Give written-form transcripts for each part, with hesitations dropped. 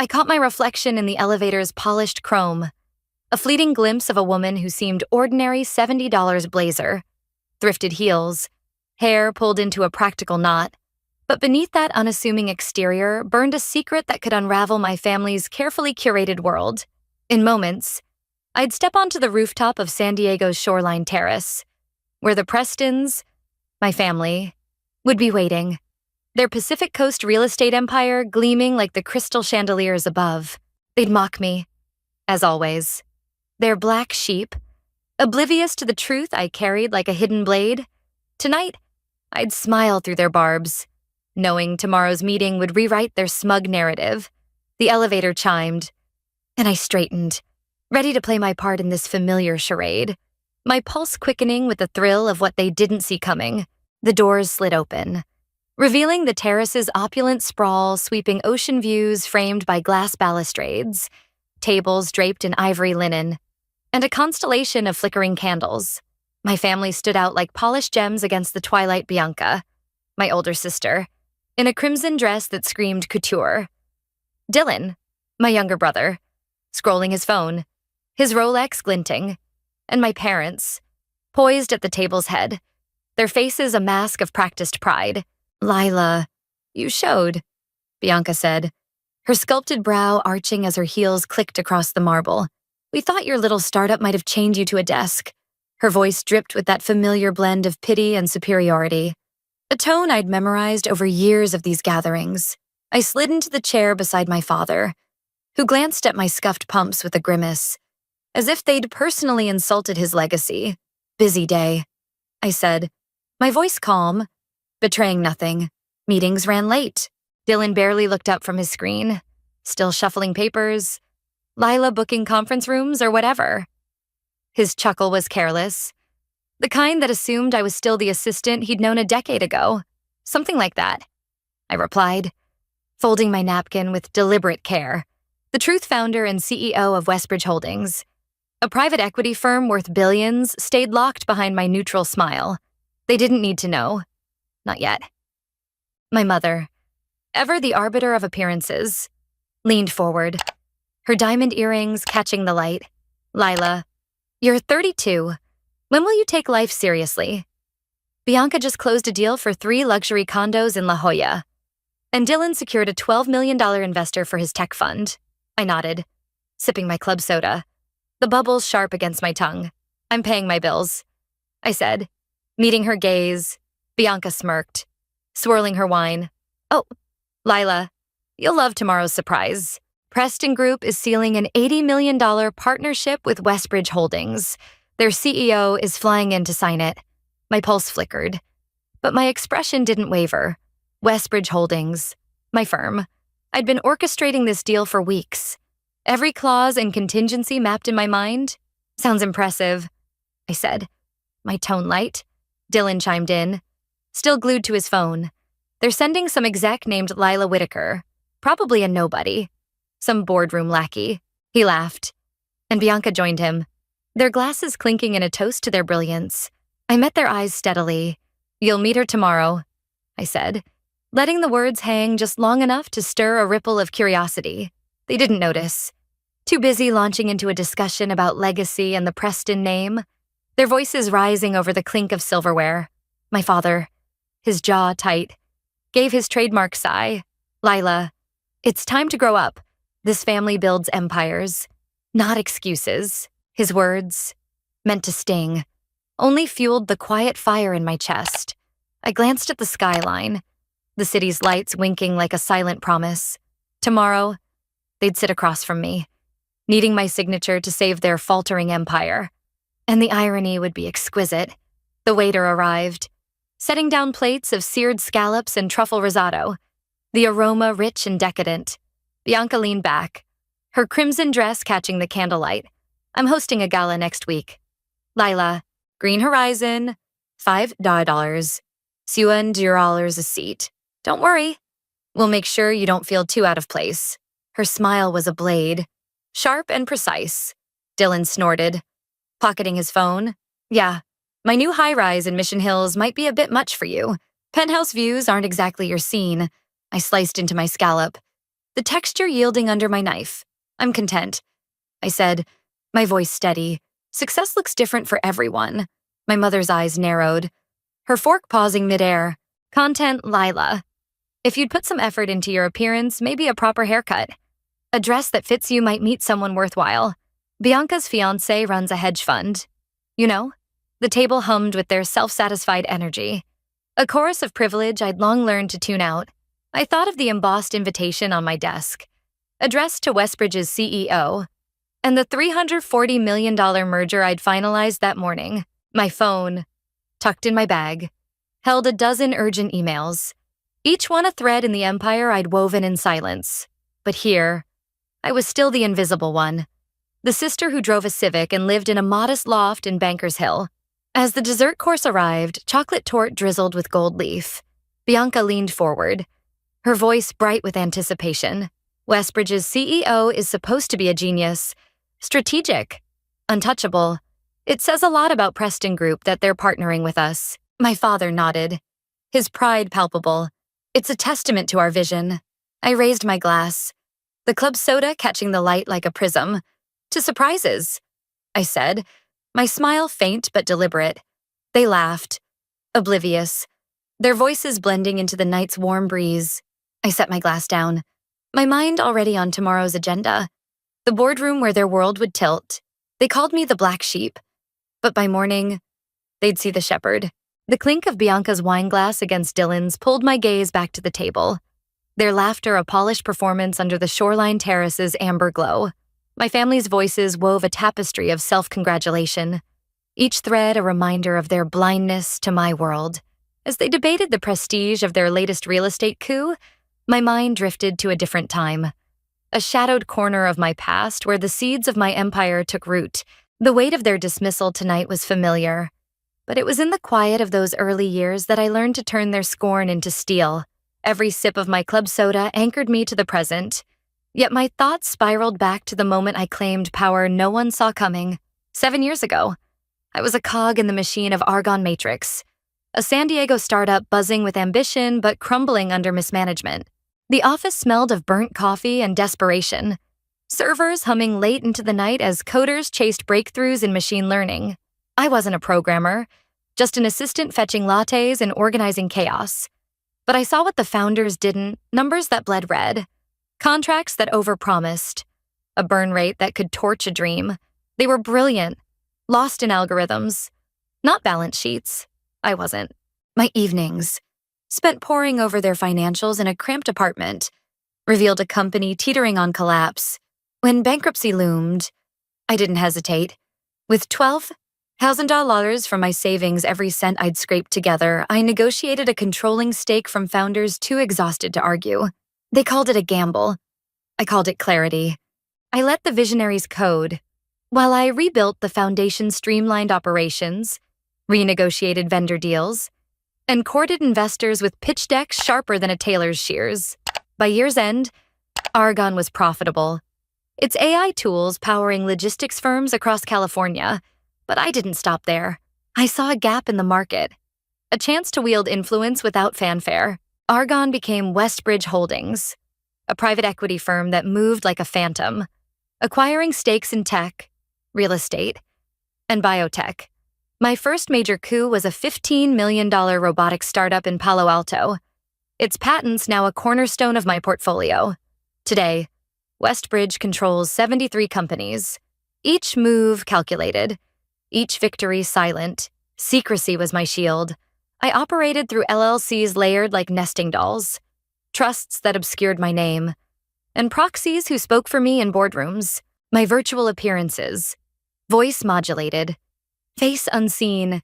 I caught my reflection in the elevator's polished chrome, a fleeting glimpse of a woman who seemed ordinary $70 blazer, thrifted heels, hair pulled into a practical knot. But beneath that unassuming exterior burned a secret that could unravel my family's carefully curated world. In moments, I'd step onto the rooftop of San Diego's Shoreline Terrace, where the Prestons, my family, would be waiting, their Pacific Coast real estate empire gleaming like the crystal chandeliers above. They'd mock me, as always. Their black sheep, oblivious to the truth I carried like a hidden blade. Tonight, I'd smile through their barbs, knowing tomorrow's meeting would rewrite their smug narrative. The elevator chimed, and I straightened, ready to play my part in this familiar charade, my pulse quickening with the thrill of what they didn't see coming. The doors slid open, revealing the terrace's opulent sprawl sweeping ocean views framed by glass balustrades, tables draped in ivory linen, and a constellation of flickering candles. My family stood out like polished gems against the twilight. Bianca, my older sister, in a crimson dress that screamed couture. Dylan, my younger brother, scrolling his phone, his Rolex glinting, and my parents, poised at the table's head, their faces a mask of practiced pride. "Lila, you showed," Bianca said, her sculpted brow arching as her heels clicked across the marble. "We thought your little startup might have chained you to a desk." Her voice dripped with that familiar blend of pity and superiority, a tone I'd memorized over years of these gatherings. I slid into the chair beside my father, who glanced at my scuffed pumps with a grimace, as if they'd personally insulted his legacy. "Busy day," I said, my voice calm, betraying nothing. "Meetings ran late." Dylan barely looked up from his screen, still shuffling papers, Lila booking conference rooms or whatever. His chuckle was careless, the kind that assumed I was still the assistant he'd known a decade ago. "Something like that," I replied, folding my napkin with deliberate care. The truth founder and CEO of Westbridge Holdings, a private equity firm worth billions, stayed locked behind my neutral smile. They didn't need to know. Not yet. My mother, ever the arbiter of appearances, leaned forward, her diamond earrings catching the light. "Lila, you're 32. When will you take life seriously?" Bianca just closed a deal for 3 luxury condos in La Jolla, and Dylan secured a $12 million investor for his tech fund. I nodded, sipping my club soda, the bubbles sharp against my tongue. "I'm paying my bills," I said. Meeting her gaze, Bianca smirked, swirling her wine. "Oh, Lila, you'll love tomorrow's surprise. Preston Group is sealing an $80 million partnership with Westbridge Holdings. Their CEO is flying in to sign it." My pulse flickered, but my expression didn't waver. Westbridge Holdings, my firm. I'd been orchestrating this deal for weeks. Every clause and contingency mapped in my mind. "Sounds impressive," I said, my tone light. Dylan chimed in, still glued to his phone. "They're sending some exec named Lila Whitaker, probably a nobody. Some boardroom lackey." He laughed, and Bianca joined him, their glasses clinking in a toast to their brilliance. I met their eyes steadily. "You'll meet her tomorrow," I said, letting the words hang just long enough to stir a ripple of curiosity. They didn't notice, too busy launching into a discussion about legacy and the Preston name, their voices rising over the clink of silverware. My father, his jaw tight, gave his trademark sigh. "Lila, it's time to grow up. This family builds empires, not excuses." His words, meant to sting, only fueled the quiet fire in my chest. I glanced at the skyline, the city's lights winking like a silent promise. Tomorrow, they'd sit across from me, needing my signature to save their faltering empire. And the irony would be exquisite. The waiter arrived, setting down plates of seared scallops and truffle risotto, the aroma rich and decadent. Bianca leaned back, her crimson dress catching the candlelight. "I'm hosting a gala next week. Lila, Green Horizon, $5. $7 a seat. Don't worry, we'll make sure you don't feel too out of place." Her smile was a blade, sharp and precise. Dylan snorted, pocketing his phone. "Yeah, my new high-rise in Mission Hills might be a bit much for you. Penthouse views aren't exactly your scene." I sliced into my scallop, the texture yielding under my knife. I'm content, I said, my voice steady. Success looks different for everyone. My mother's eyes narrowed, her fork pausing midair. Content, Lila. If you'd put some effort into your appearance, maybe a proper haircut. A dress that fits you might meet someone worthwhile. Bianca's fiancé runs a hedge fund. You know? The table hummed with their self-satisfied energy. A chorus of privilege I'd long learned to tune out. I thought of the embossed invitation on my desk, addressed to Westbridge's CEO, and the $340 million merger I'd finalized that morning. My phone, tucked in my bag, held a dozen urgent emails, each one a thread in the empire I'd woven in silence. But here, I was still the invisible one, the sister who drove a Civic and lived in a modest loft in Bankers Hill. As the dessert course arrived, chocolate torte drizzled with gold leaf. Bianca leaned forward, her voice bright with anticipation. Westbridge's CEO is supposed to be a genius, strategic, untouchable. It says a lot about Preston Group that they're partnering with us. My father nodded, his pride palpable. It's a testament to our vision. I raised my glass, the club soda catching the light like a prism. To surprises, I said, my smile faint but deliberate. They laughed, oblivious, their voices blending into the night's warm breeze. I set my glass down, my mind already on tomorrow's agenda, the boardroom where their world would tilt. They called me the black sheep, but by morning, they'd see the shepherd. The clink of Bianca's wine glass against Dylan's pulled my gaze back to the table, their laughter a polished performance under the shoreline terrace's amber glow. My family's voices wove a tapestry of self-congratulation, each thread a reminder of their blindness to my world. As they debated the prestige of their latest real estate coup, my mind drifted to a different time, a shadowed corner of my past where the seeds of my empire took root. The weight of their dismissal tonight was familiar, but it was in the quiet of those early years that I learned to turn their scorn into steel. Every sip of my club soda anchored me to the present, yet my thoughts spiraled back to the moment I claimed power no one saw coming. 7 years ago, I was a cog in the machine of Argon Matrix, a San Diego startup buzzing with ambition but crumbling under mismanagement. The office smelled of burnt coffee and desperation, servers humming late into the night as coders chased breakthroughs in machine learning. I wasn't a programmer, just an assistant fetching lattes and organizing chaos. But I saw what the founders didn't, numbers that bled red, contracts that overpromised, a burn rate that could torch a dream. They were brilliant, lost in algorithms, not balance sheets. I wasn't. My evenings, spent poring over their financials in a cramped apartment, revealed a company teetering on collapse. When bankruptcy loomed, I didn't hesitate. With $12,000 from my savings, every cent I'd scraped together, I negotiated a controlling stake from founders too exhausted to argue. They called it a gamble. I called it clarity. I let the visionaries code, while I rebuilt the foundation's streamlined operations, renegotiated vendor deals, and courted investors with pitch decks sharper than a tailor's shears. By year's end, Argon was profitable, its AI tools powering logistics firms across California. But I didn't stop there. I saw a gap in the market, a chance to wield influence without fanfare. Argon became Westbridge Holdings, a private equity firm that moved like a phantom, acquiring stakes in tech, real estate, and biotech. My first major coup was a $15 million robotics startup in Palo Alto, its patents now a cornerstone of my portfolio. Today, Westbridge controls 73 companies, each move calculated, each victory silent. Secrecy was my shield. I operated through LLCs layered like nesting dolls, trusts that obscured my name, and proxies who spoke for me in boardrooms. My virtual appearances, voice modulated, face unseen,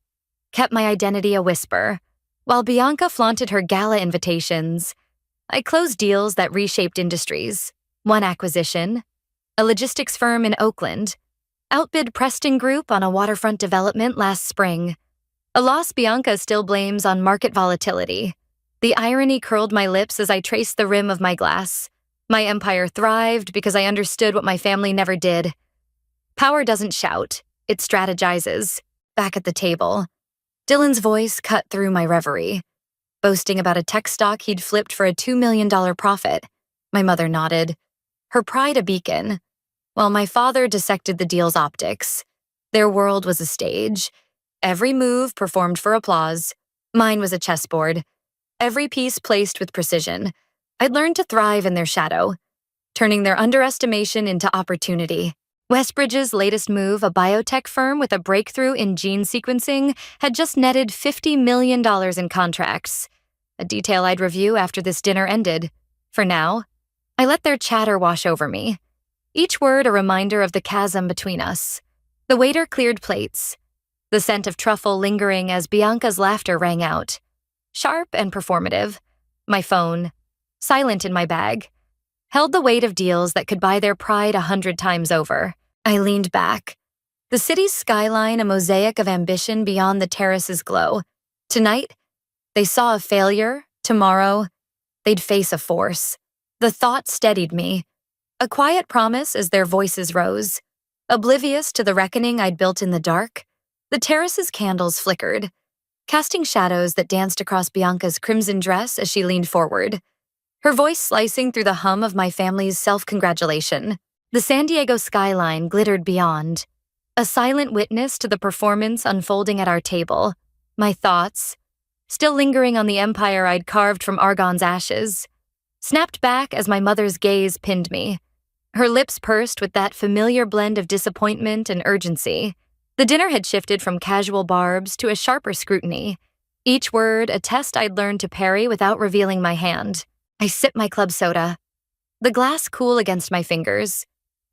kept my identity a whisper. While Bianca flaunted her gala invitations, I closed deals that reshaped industries. One acquisition, a logistics firm in Oakland, outbid Preston Group on a waterfront development last spring. A loss Bianca still blames on market volatility. The irony curled my lips as I traced the rim of my glass. My empire thrived because I understood what my family never did. Power doesn't shout, it strategizes. Back at the table, Dylan's voice cut through my reverie, boasting about a tech stock he'd flipped for a $2 million profit. My mother nodded, her pride a beacon, while my father dissected the deal's optics. Their world was a stage. Every move performed for applause. Mine was a chessboard. Every piece placed with precision. I'd learned to thrive in their shadow, turning their underestimation into opportunity. Westbridge's latest move, a biotech firm with a breakthrough in gene sequencing, had just netted $50 million in contracts, a detail I'd review after this dinner ended. For now, I let their chatter wash over me, each word a reminder of the chasm between us. The waiter cleared plates, the scent of truffle lingering as Bianca's laughter rang out. Sharp and performative, my phone, silent in my bag, held the weight of deals that could buy their pride 100 times over. I leaned back, the city's skyline a mosaic of ambition beyond the terrace's glow. Tonight, they saw a failure. Tomorrow, they'd face a force. The thought steadied me, a quiet promise as their voices rose. Oblivious to the reckoning I'd built in the dark, the terrace's candles flickered, casting shadows that danced across Bianca's crimson dress as she leaned forward, her voice slicing through the hum of my family's self-congratulation. The San Diego skyline glittered beyond, a silent witness to the performance unfolding at our table. My thoughts, still lingering on the empire I'd carved from argon's ashes, snapped back as my mother's gaze pinned me, her lips pursed with that familiar blend of disappointment and urgency. The dinner had shifted from casual barbs to a sharper scrutiny, each word a test I'd learned to parry without revealing my hand. I sipped my club soda, the glass cool against my fingers,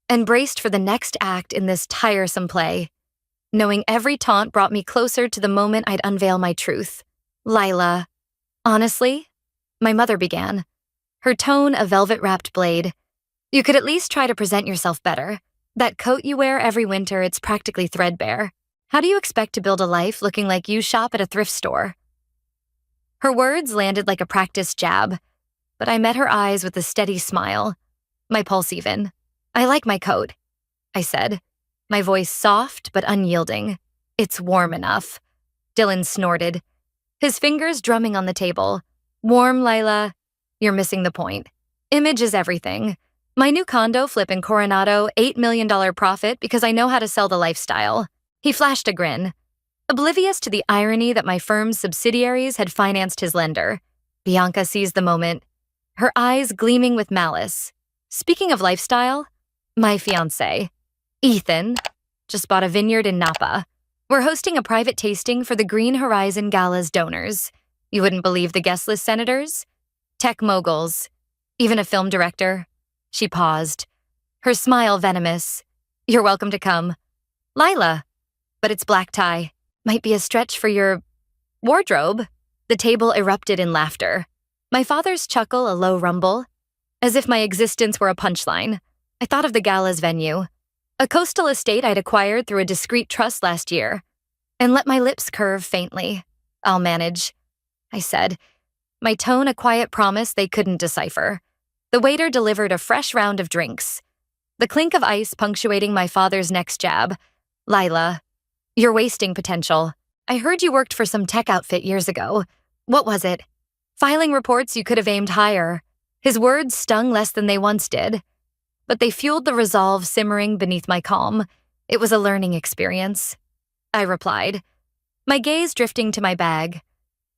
and braced for the next act in this tiresome play, knowing every taunt brought me closer to the moment I'd unveil my truth. Lila. Honestly, my mother began, her tone a velvet-wrapped blade. You could at least try to present yourself better. That coat you wear every winter, it's practically threadbare. How do you expect to build a life looking like you shop at a thrift store? Her words landed like a practiced jab, but I met her eyes with a steady smile, my pulse even. I like my coat, I said, my voice soft but unyielding. It's warm enough. Dylan snorted, his fingers drumming on the table. Warm, Lila? You're missing the point. Image is everything. My new condo flip in Coronado, $8 million profit because I know how to sell the lifestyle. He flashed a grin, oblivious to the irony that my firm's subsidiaries had financed his lender. Bianca seized the moment, her eyes gleaming with malice. Speaking of lifestyle, my fiancé, Ethan, just bought a vineyard in Napa. We're hosting a private tasting for the Green Horizon Gala's donors. You wouldn't believe the guest list senators, tech moguls, even a film director. She paused, her smile venomous. You're welcome to come. Lila, but it's black tie. Might be a stretch for your wardrobe. The table erupted in laughter, my father's chuckle a low rumble, as if my existence were a punchline. I thought of the gala's venue, a coastal estate I'd acquired through a discreet trust last year, and let my lips curve faintly. I'll manage, I said, my tone a quiet promise they couldn't decipher. The waiter delivered a fresh round of drinks, the clink of ice punctuating my father's next jab. Lila, you're wasting potential. I heard you worked for some tech outfit years ago. What was it? Filing reports you could have aimed higher. His words stung less than they once did, but they fueled the resolve simmering beneath my calm. It was a learning experience, I replied, my gaze drifting to my bag,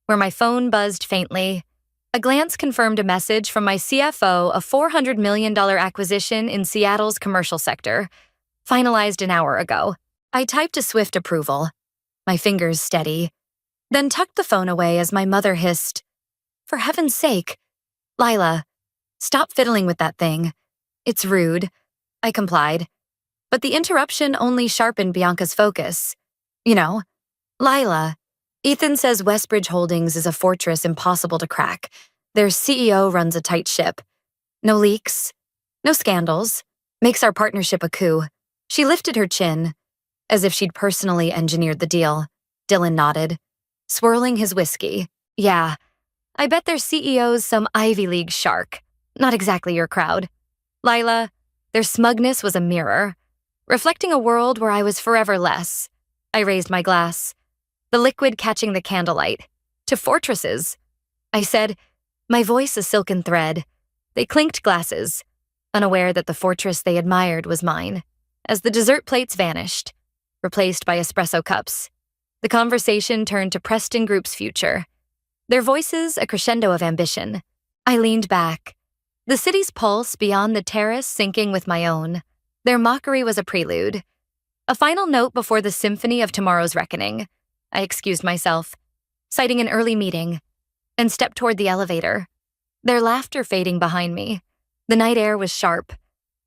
where my phone buzzed faintly. A glance confirmed a message from my CFO, a $400 million acquisition in Seattle's commercial sector, finalized an hour ago. I typed a swift approval, my fingers steady, then tucked the phone away as my mother hissed, "For heaven's sake, Lila, stop fiddling with that thing. It's rude," I complied, but the interruption only sharpened Bianca's focus. You know, Lila, Ethan says Westbridge Holdings is a fortress impossible to crack. Their CEO runs a tight ship. No leaks, no scandals. Makes our partnership a coup. She lifted her chin, as if she'd personally engineered the deal. Dylan nodded, swirling his whiskey. Yeah, I bet their CEO's some Ivy League shark. Not exactly your crowd. Lila, their smugness was a mirror, reflecting a world where I was forever less. I raised my glass, the liquid catching the candlelight. To fortresses, I said, my voice a silken thread. They clinked glasses, unaware that the fortress they admired was mine. As the dessert plates vanished, replaced by espresso cups, the conversation turned to Preston Group's future. Their voices a crescendo of ambition. I leaned back, the city's pulse beyond the terrace syncing with my own. Their mockery was a prelude, a final note before the symphony of tomorrow's reckoning. I excused myself, citing an early meeting, and stepped toward the elevator, their laughter fading behind me. The night air was sharp,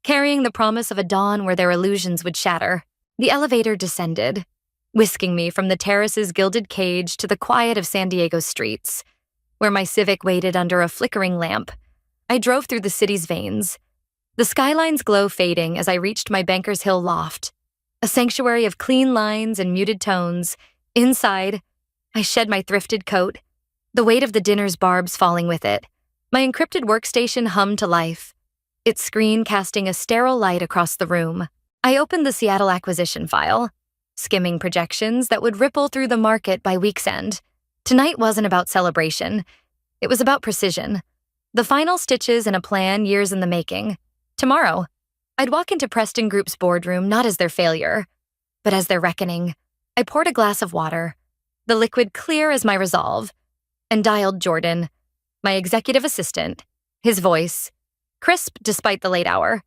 carrying the promise of a dawn where their illusions would shatter. The elevator descended, whisking me from the terrace's gilded cage to the quiet of San Diego's streets, where my Civic waited under a flickering lamp. I drove through the city's veins, the skyline's glow fading as I reached my Bankers Hill loft, a sanctuary of clean lines and muted tones. Inside, I shed my thrifted coat, the weight of the dinner's barbs falling with it. My encrypted workstation hummed to life, its screen casting a sterile light across the room. I opened the Seattle acquisition file, skimming projections that would ripple through the market by week's end. Tonight wasn't about celebration. It was about precision. The final stitches in a plan years in the making. Tomorrow, I'd walk into Preston Group's boardroom not as their failure, but as their reckoning. I poured a glass of water, the liquid clear as my resolve, and dialed Jordan, my executive assistant. His voice, crisp despite the late hour,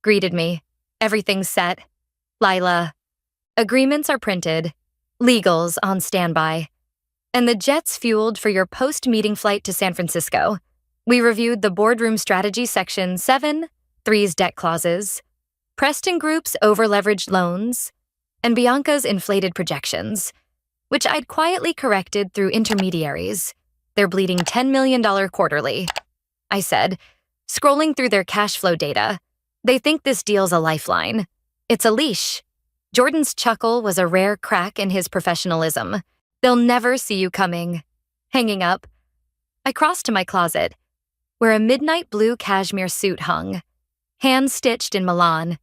greeted me. Everything's set. Lila. Agreements are printed. Legals on standby. And the jet's fueled for your post-meeting flight to San Francisco. We reviewed the boardroom strategy section 7, 3's debt clauses, Preston Group's over-leveraged loans, and Bianca's inflated projections, which I'd quietly corrected through intermediaries. They're bleeding $10 million quarterly, I said, scrolling through their cash flow data. They think this deal's a lifeline. It's a leash. Jordan's chuckle was a rare crack in his professionalism. They'll never see you coming. Hanging up, I crossed to my closet, where a midnight blue cashmere suit hung, hand-stitched in Milan,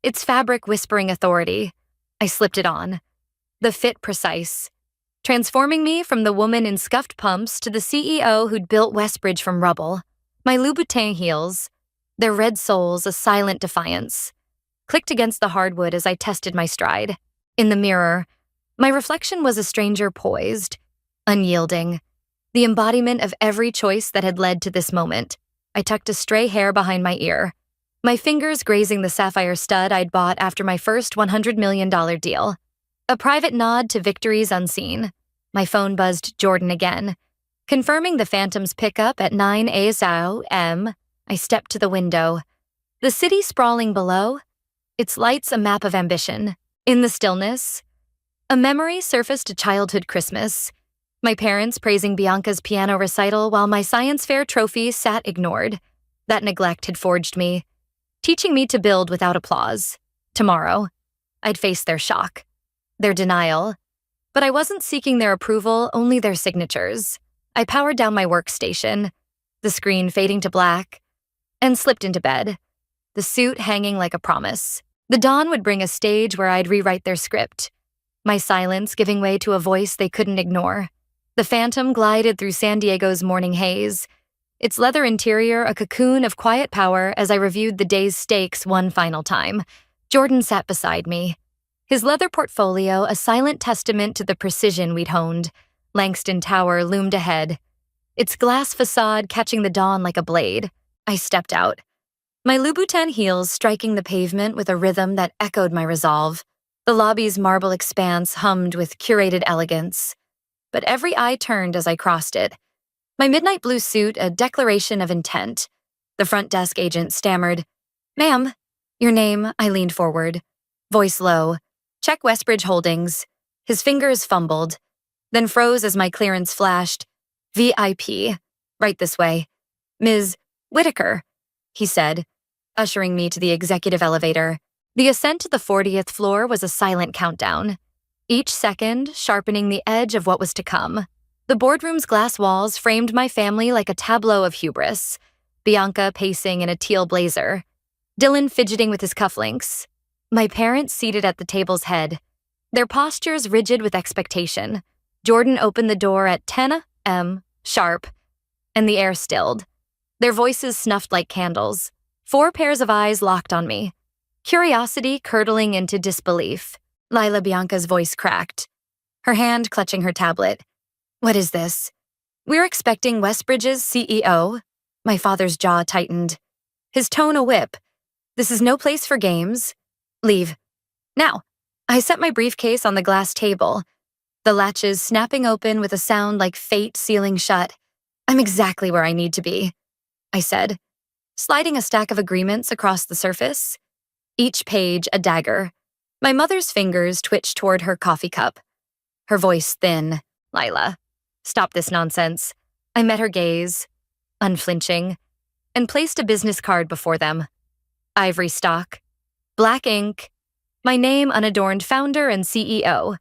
its fabric whispering authority. I slipped it on, the fit precise, transforming me from the woman in scuffed pumps to the CEO who'd built Westbridge from rubble. My Louboutin heels, their red soles a silent defiance, clicked against the hardwood as I tested my stride. In the mirror, my reflection was a stranger poised, unyielding, the embodiment of every choice that had led to this moment. I tucked a stray hair behind my ear, my fingers grazing the sapphire stud I'd bought after my first $100 million deal. A private nod to victories unseen. My phone buzzed Jordan again, confirming the Phantom's pickup at 9 a.m. I stepped to the window. The city sprawling below, its lights a map of ambition. In the stillness, a memory surfaced a childhood Christmas. My parents praising Bianca's piano recital while my science fair trophy sat ignored. That neglect had forged me, teaching me to build without applause. Tomorrow, I'd face their shock, their denial. But I wasn't seeking their approval, only their signatures. I powered down my workstation, the screen fading to black, and slipped into bed, the suit hanging like a promise. The dawn would bring a stage where I'd rewrite their script, my silence giving way to a voice they couldn't ignore. The Phantom glided through San Diego's morning haze, its leather interior a cocoon of quiet power as I reviewed the day's stakes one final time. Jordan sat beside me, his leather portfolio a silent testament to the precision we'd honed. Langston Tower loomed ahead, its glass facade catching the dawn like a blade. I stepped out, my Louboutin heels striking the pavement with a rhythm that echoed my resolve. The lobby's marble expanse hummed with curated elegance, but every eye turned as I crossed it. My midnight blue suit a declaration of intent. The front desk agent stammered, "Ma'am, your name." I leaned forward, voice low. "Check Westbridge Holdings." His fingers fumbled, then froze as my clearance flashed. "VIP. Right this way. Ms. Whitaker," he said, ushering me to the executive elevator. The ascent to the 40th floor was a silent countdown, each second sharpening the edge of what was to come. The boardroom's glass walls framed my family like a tableau of hubris. Bianca pacing in a teal blazer, Dylan fidgeting with his cufflinks, my parents seated at the table's head, their postures rigid with expectation. Jordan opened the door at 10 a.m. sharp, and the air stilled. Their voices snuffed like candles. 4 pairs of eyes locked on me. Curiosity curdling into disbelief. Lila Bianca's voice cracked, her hand clutching her tablet. What is this? We're expecting Westbridge's CEO? My father's jaw tightened. His tone a whip. This is no place for games. Leave. Now. I set my briefcase on the glass table, the latches snapping open with a sound like fate sealing shut. I'm exactly where I need to be, I said, sliding a stack of agreements across the surface. Each page a dagger. My mother's fingers twitched toward her coffee cup. Her voice thin. Lila, stop this nonsense. I met her gaze, unflinching, and placed a business card before them. Ivory stock, black ink, my name unadorned founder and CEO.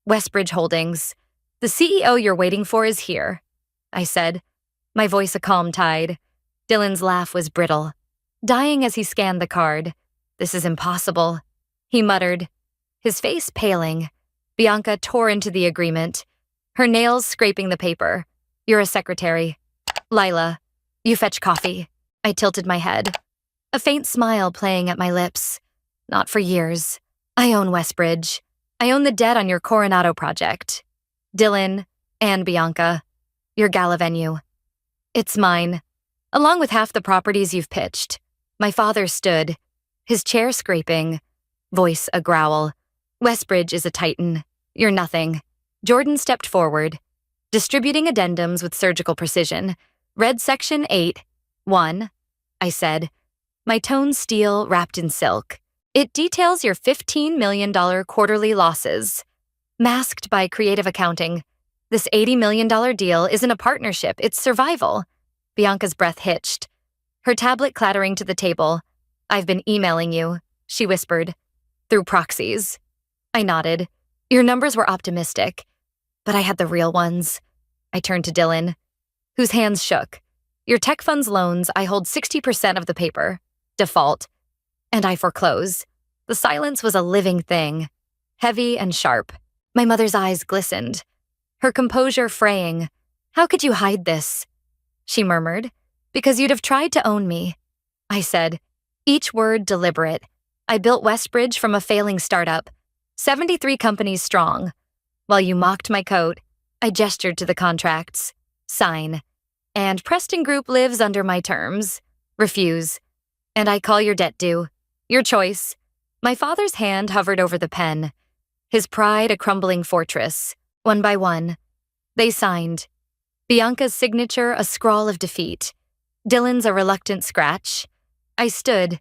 Westbridge Holdings. The CEO you're waiting for is here, I said, my voice a calm tide. Dylan's laugh was brittle, dying as he scanned the card. This is impossible, he muttered, his face paling. Bianca tore into the agreement, her nails scraping the paper. You're a secretary. Lila, you fetch coffee. I tilted my head, a faint smile playing at my lips. Not for years. I own Westbridge. I own the debt on your Coronado project. Dylan and Bianca, your gala venue. It's mine, along with half the properties you've pitched. My father stood, his chair scraping, voice a growl. Westbridge is a titan. You're nothing. Jordan stepped forward, distributing addendums with surgical precision. Read Section 8, 1, I said, my tone steel wrapped in silk. It details your $15 million quarterly losses. Masked by creative accounting, this $80 million deal isn't a partnership, it's survival. Bianca's breath hitched, her tablet clattering to the table. I've been emailing you, she whispered, through proxies. I nodded. Your numbers were optimistic, but I had the real ones. I turned to Dylan, whose hands shook. Your tech fund's loans, I hold 60% of the paper. Default. And I foreclose. The silence was a living thing, heavy and sharp. My mother's eyes glistened, her composure fraying. How could you hide this? She murmured. Because you'd have tried to own me. I said, each word deliberate. I built Westbridge from a failing startup, 73 companies strong. While you mocked my coat, I gestured to the contracts. Sign. And Preston Group lives under my terms. Refuse. And I call your debt due. Your choice. My father's hand hovered over the pen, his pride a crumbling fortress. One by one, they signed. Bianca's signature a scrawl of defeat. Dylan's a reluctant scratch. I stood,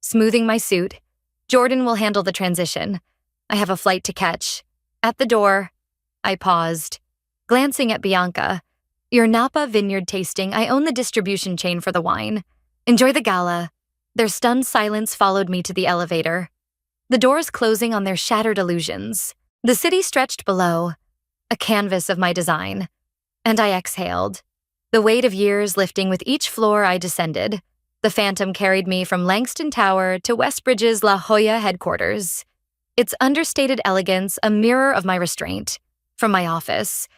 smoothing my suit. Jordan will handle the transition. I have a flight to catch. At the door, I paused, glancing at Bianca. Your Napa vineyard tasting, I own the distribution chain for the wine. Enjoy the gala. Their stunned silence followed me to the elevator, the doors closing on their shattered illusions. The city stretched below, a canvas of my design, and I exhaled, the weight of years lifting with each floor I descended. The Phantom carried me from Langston Tower to Westbridge's La Jolla headquarters, its understated elegance a mirror of my restraint. From my office,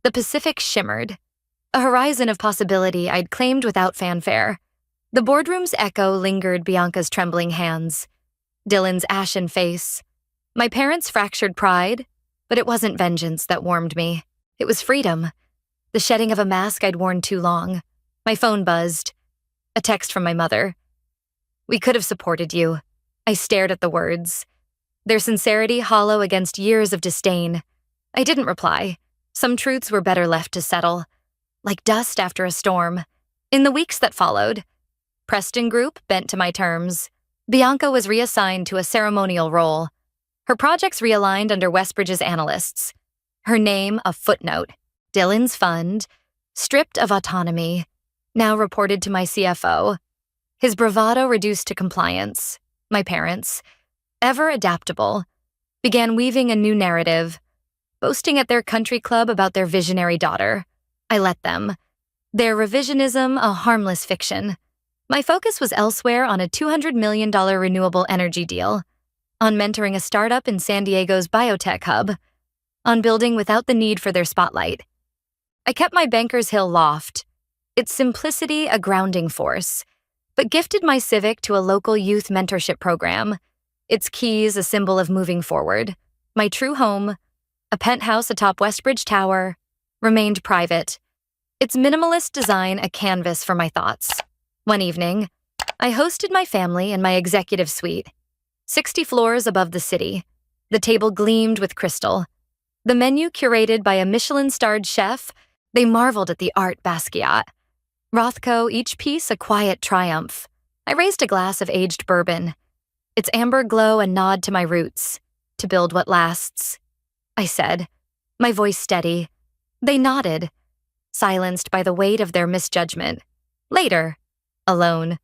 the Pacific shimmered, a horizon of possibility I'd claimed without fanfare. The boardroom's echo lingered Bianca's trembling hands, Dylan's ashen face, my parents' fractured pride, but it wasn't vengeance that warmed me. It was freedom, the shedding of a mask I'd worn too long. My phone buzzed, a text from my mother. We could have supported you. I stared at the words, their sincerity hollow against years of disdain. I didn't reply. Some truths were better left to settle, like dust after a storm. In the weeks that followed, Preston Group bent to my terms. Bianca was reassigned to a ceremonial role. Her projects realigned under Westbridge's analysts. Her name a footnote. Dylan's fund, stripped of autonomy, now reported to my CFO. His bravado reduced to compliance. My parents, ever adaptable, began weaving a new narrative, boasting at their country club about their visionary daughter. I let them. Their revisionism a harmless fiction. My focus was elsewhere on a $200 million renewable energy deal, on mentoring a startup in San Diego's biotech hub, on building without the need for their spotlight. I kept my Bankers Hill loft, its simplicity a grounding force, but gifted my Civic to a local youth mentorship program, its keys a symbol of moving forward. My true home, a penthouse atop Westbridge Tower, remained private, its minimalist design a canvas for my thoughts. One evening, I hosted my family in my executive suite, 60 floors above the city. The table gleamed with crystal. The menu curated by a Michelin-starred chef, they marveled at the art Basquiat. Rothko, each piece a quiet triumph. I raised a glass of aged bourbon, its amber glow a nod to my roots, to build what lasts. I said, my voice steady. They nodded, silenced by the weight of their misjudgment. Later, alone,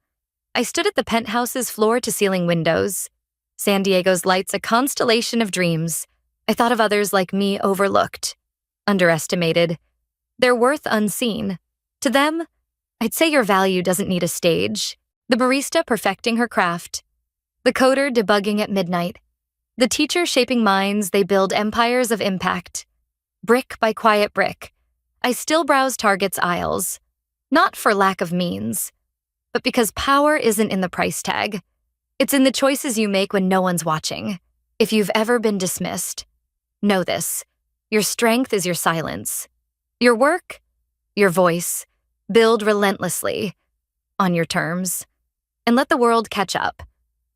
I stood at the penthouse's floor-to-ceiling windows. San Diego's lights a constellation of dreams. I thought of others like me overlooked, underestimated, their worth unseen. To them, I'd say your value doesn't need a stage. The barista perfecting her craft, the coder debugging at midnight, the teacher shaping minds, they build empires of impact. Brick by quiet brick, I still browse Target's aisles, not for lack of means, but because power isn't in the price tag. It's in the choices you make when no one's watching. If you've ever been dismissed, know this. Your strength is your silence. Your work, your voice. Build relentlessly, on your terms, and let the world catch up.